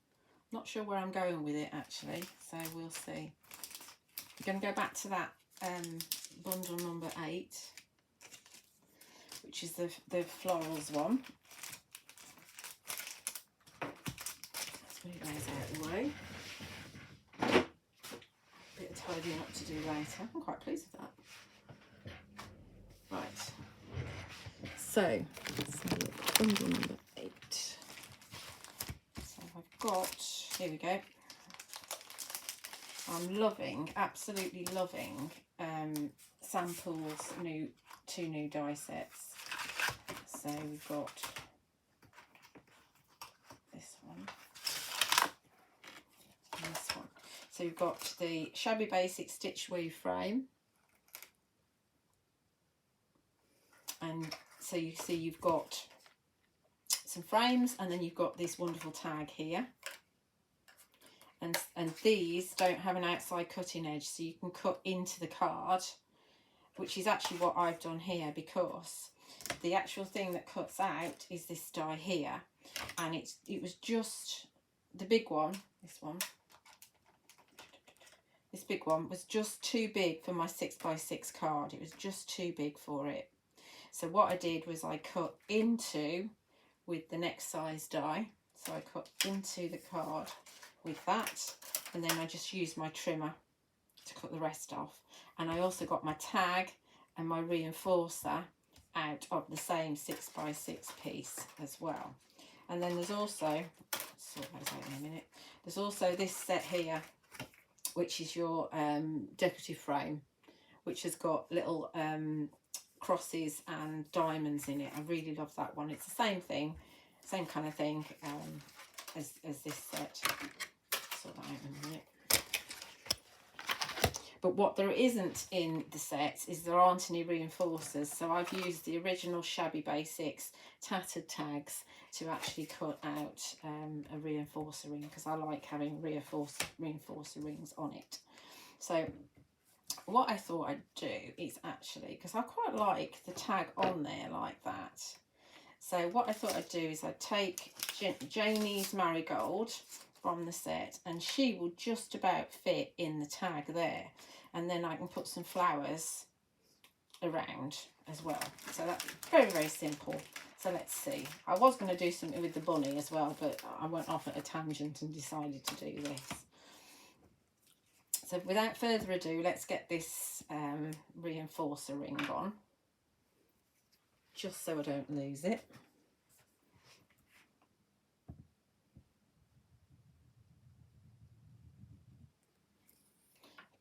Not sure where I'm going with it, actually, so we'll see. I'm going to go back to that bundle number 8, which is the Florals one. Let's move those out of the way. Bit of tidying up to do later. I'm quite pleased with that. Right, so let's have a look. Bundle number 8. So I've got, here we go. I'm loving, absolutely loving Sample's 2 new die sets. So we've got this one and this one. So we've got the Shabby Basic Stitch Weave frame. And so you see you've got some frames and then you've got this wonderful tag here. And these don't have an outside cutting edge, so you can cut into the card, which is actually what I've done here, because the actual thing that cuts out is this die here. And it was just, the big one, this big one was just too big for my 6x6 card. It was just too big for it. So what I did was I cut into with the next size die. So I cut into the card with that, and then I just used my trimmer to cut the rest off. And I also got my tag and my reinforcer out of the same 6x6 piece as well. And then there's also, sort those out in a minute, there's also this set here, which is your decorative frame, which has got little crosses and diamonds in it. I really love that one. It's the same thing, same kind of thing as this set. Sort that out in a minute. But what there isn't in the set is there aren't any reinforcers. So I've used the original Shabby Basics tattered tags to actually cut out a reinforcer ring, because I like having reinforcer rings on it. So what I thought I'd do is actually, because I quite like the tag on there like that. So what I thought I'd do is I'd take Janie's Marigold from the set, and she will just about fit in the tag there, and then I can put some flowers around as well. So that's very, very simple. So let's see. I was going to do something with the bunny as well, but I went off at a tangent and decided to do this. So without further ado, let's get this reinforcer ring on, just so I don't lose it.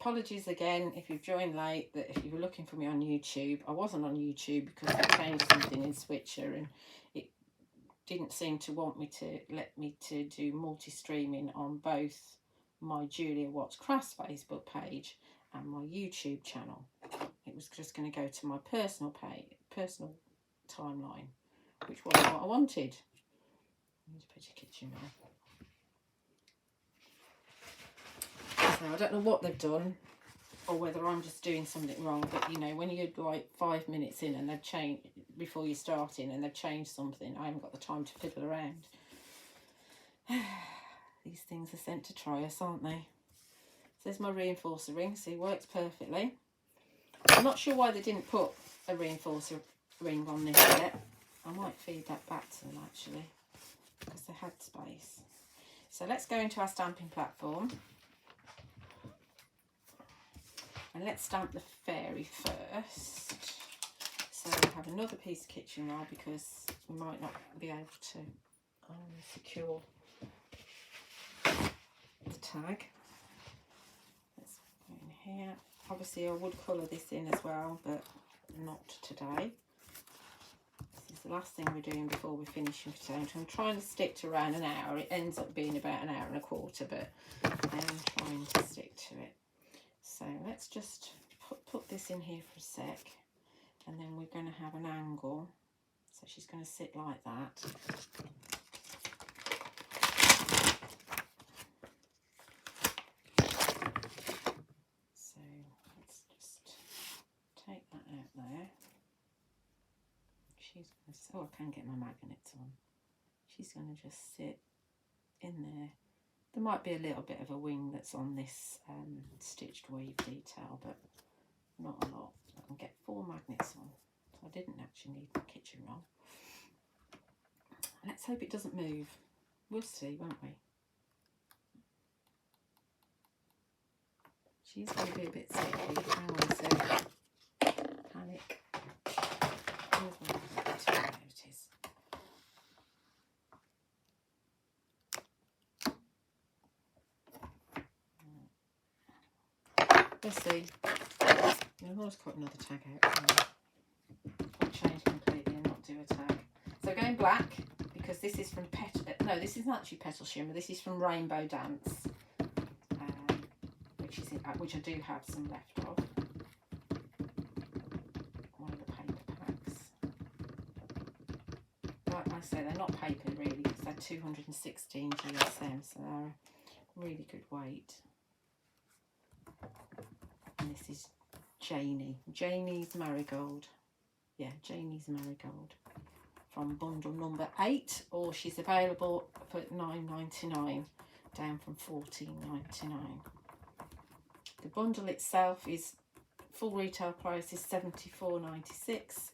apologies again if you've joined late, that if you were looking for me on YouTube, I wasn't on YouTube because I changed something in Switcher and it didn't seem to want me to let me to do multi-streaming on both my Julia Watts Crafts Facebook page and my YouTube channel. It was just going to go to my personal timeline, which wasn't what I wanted. You need to put your kitchen on. So I don't know what they've done or whether I'm just doing something wrong, but you know, when you're like 5 minutes in and they've changed before you start in and they've changed something, I haven't got the time to fiddle around. These things are sent to try us, aren't they? So there's my reinforcer ring. See, it works perfectly. I'm not sure why they didn't put a reinforcer ring on this yet. I might feed that back to them actually, because they had space. So let's go into our stamping platform. And let's stamp the fairy first. So we have another piece of kitchen roll because we might not be able to secure the tag. Let's go in here. Obviously I would colour this in as well, but not today. This is the last thing we're doing before we finish for today. I'm trying to stick to around an hour. It ends up being about an hour and a quarter, but I am trying to stick to it. So let's just put this in here for a sec, and then we're going to have an angle. So she's going to sit like that. So let's just take that out there. She's going to, oh, I can get my magnets on. She's going to just sit in there. There might be a little bit of a wing that's on this stitched weave detail, but not a lot. I can get 4 magnets on, so I didn't actually need the kitchen roll. Let's hope it doesn't move. We'll see, won't we? She's going to be a bit sticky. Hang on a sec. Panic. Here's one. There it is. Let's see. I'll just cut another tag out. I'll change completely and not do a tag. So going black, because this is from this isn't actually Petal Shimmer. This is from Rainbow Dance, which I do have some left of. One of the paper packs. Like I say, they're not paper really, because they're 216 GSM, so they're really good weight. And this is Janie's Marigold. Yeah, Janie's Marigold from bundle number 8, or she's available for $9.99 down from $14.99. The bundle itself is full retail price is $74.96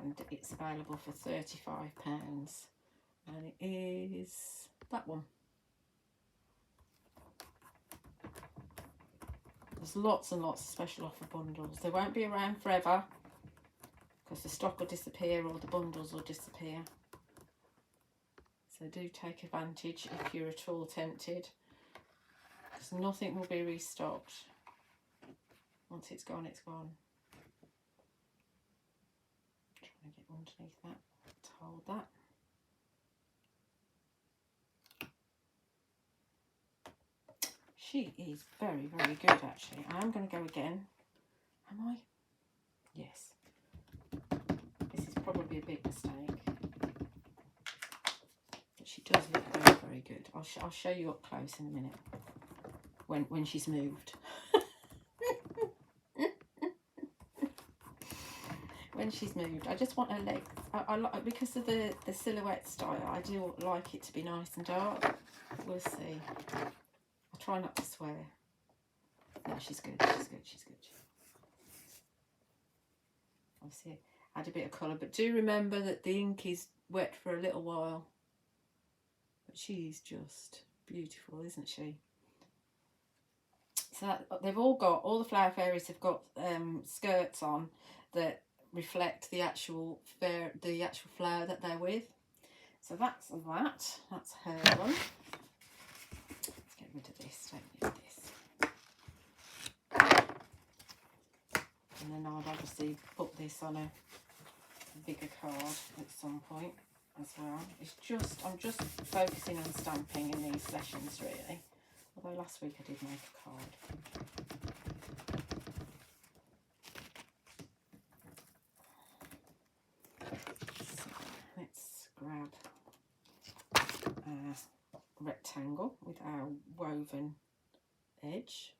and it's available for £35, and it is that one. There's lots and lots of special offer bundles. They won't be around forever because the stock will disappear or the bundles will disappear. So do take advantage if you're at all tempted, because nothing will be restocked. Once it's gone, it's gone. Trying to get underneath that to hold that. She is very, very good actually. I am going to go again. Am I? Yes. This is probably a big mistake. But she does look very, very good. I'll show you up close in a minute when she's moved. When she's moved, I just want her legs. I like, because of the silhouette style, I do like it to be nice and dark. We'll see. I'll try not to swear. No, she's good. She's good. She's good. Obviously, add a bit of colour, but do remember that the ink is wet for a little while. But she's just beautiful, isn't she? So they've all the flower fairies have got skirts on that reflect the actual flower that they're with. So that's her one. Let's get rid of this, don't need this. then I'll obviously put this on a bigger card at some point as well. It's just, I'm just focusing on stamping in these sessions really. Although last week I did make a card. So let's grab a rectangle with our woven edge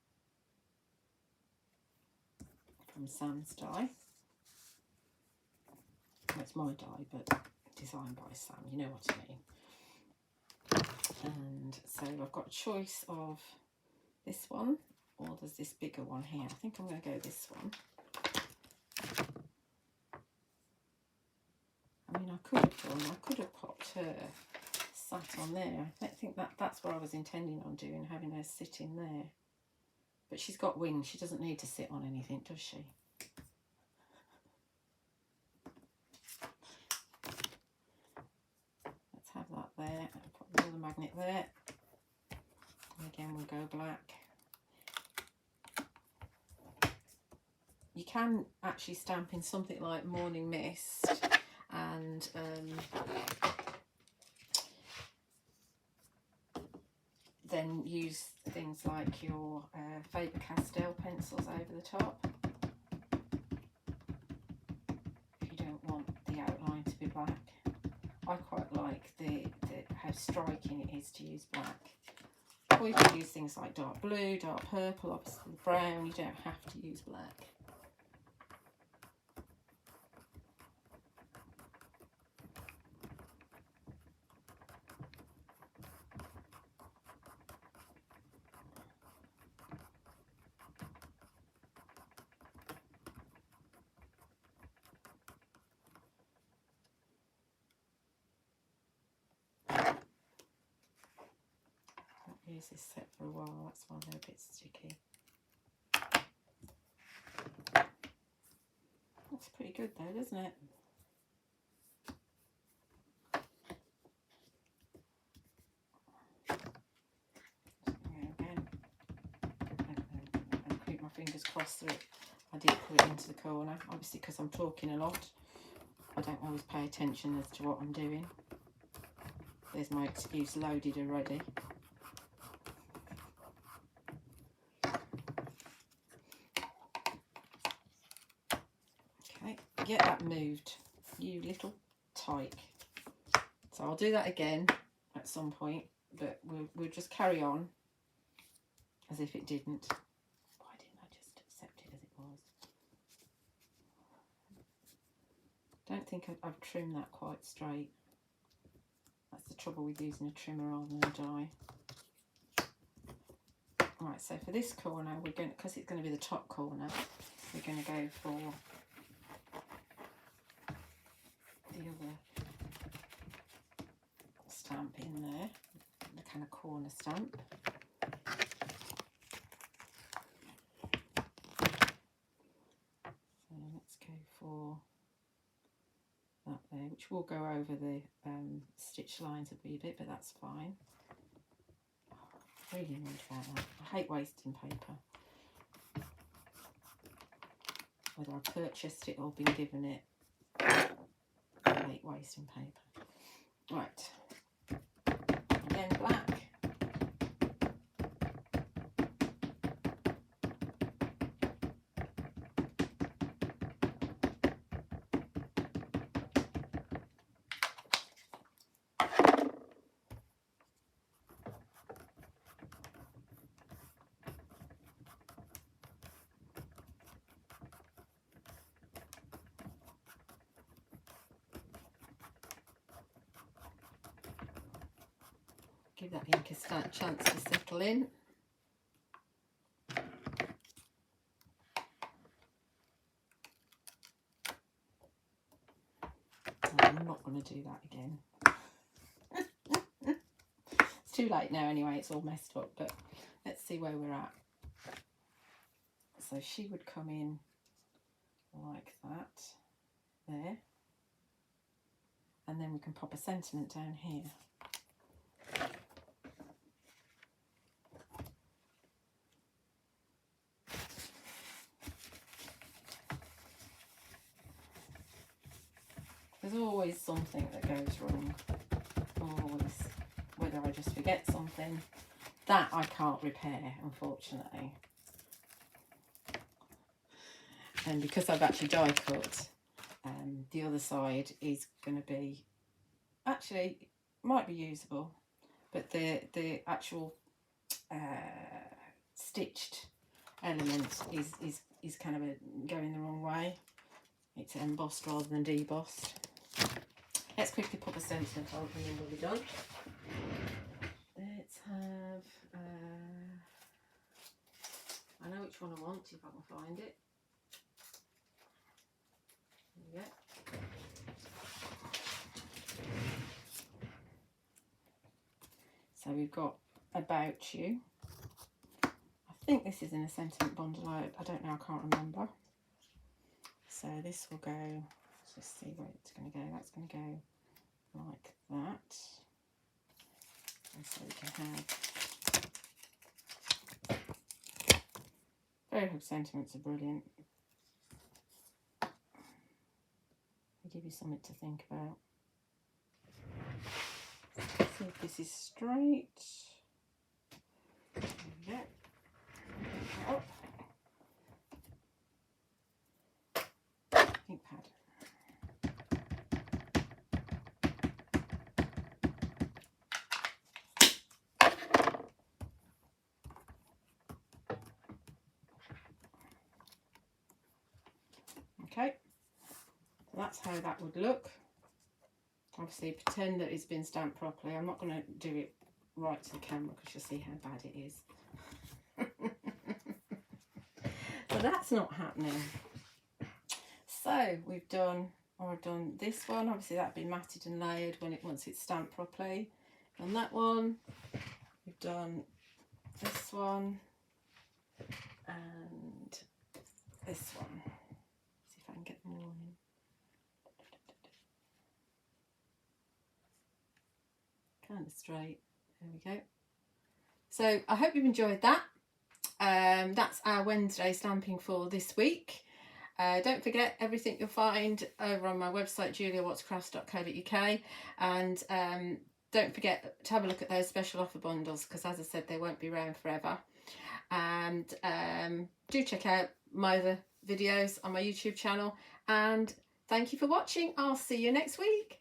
from Sam's die. It's my die, but designed by Sam, you know what I mean. And so I've got a choice of this one, or there's this bigger one here. I think I'm going to go this one. I mean, I could have popped her sat on there. I don't think that's what I was intending on doing, having her sit in there. But she's got wings. She doesn't need to sit on anything, does she? Let's have that there. Put another magnet there. And again, we'll go black. You can actually stamp in something like Morning Mist and then use things like your Faber-Castell pencils over the top if you don't want the outline to be black. I quite like how striking it is to use black. Or you can use things like dark blue, dark purple, obviously brown. You don't have to use black. Use this set for a while, that's why they're a bit sticky. Looks pretty good though, doesn't it? Again, and keep my fingers crossed that I did put it into the corner. Obviously, because I'm talking a lot, I don't always pay attention as to what I'm doing. There's my excuse loaded already. Get that moved, you little tyke. So I'll do that again at some point, but we'll just carry on as if it didn't. Why didn't I just accept it as it was? Don't think I've trimmed that quite straight. That's the trouble with using a trimmer rather than a die. Right, so for this corner, we're going, because it's going to be the top corner, we're going to go for the other stamp in there, the kind of corner stamp. So let's go for that there, which will go over the stitch lines a wee bit, but that's fine. Really annoyed about that. I hate wasting paper. Whether I purchased it or been given it, I hate wasting paper. Right, again black. Give that ink a chance to settle in. I'm not going to do that again. It's too late now anyway, it's all messed up, but let's see where we're at. So she would come in like that, there. And then we can pop a sentiment down here. There's always something that goes wrong. Always. Whether I just forget something. That I can't repair, unfortunately. And because I've actually die cut, the other side is going to be, actually, might be usable, but the actual stitched element is kind of going the wrong way. It's embossed rather than debossed. Let's quickly pop a sentiment on and then we'll be done. Let's have, I know which one I want, if I can find it. There we go. So we've got About You. I think this is in a sentiment bundle. I don't know, I can't remember. So this will go, let's just see where it's going to go. That's going to go like that. And so we can have, Very Hug sentiments are brilliant. They give you something to think about. See if this is straight. There we go. Oh. Ink pad. Okay, so that's how that would look. Obviously pretend that it's been stamped properly. I'm not going to do it right to the camera because you'll see how bad it is. So that's not happening. So we've done, or I've done this one. Obviously that'd be matted and layered once it's stamped properly. On that one, we've done this one and this one. See if I can get them all in. Kind of straight. There we go. So I hope you've enjoyed that. That's our Wednesday stamping for this week. Don't forget, everything you'll find over on my website, juliawattscrafts.co.uk, and don't forget to have a look at those special offer bundles because, as I said, they won't be around forever. And do check out my other videos on my YouTube channel, and thank you for watching. I'll see you next week.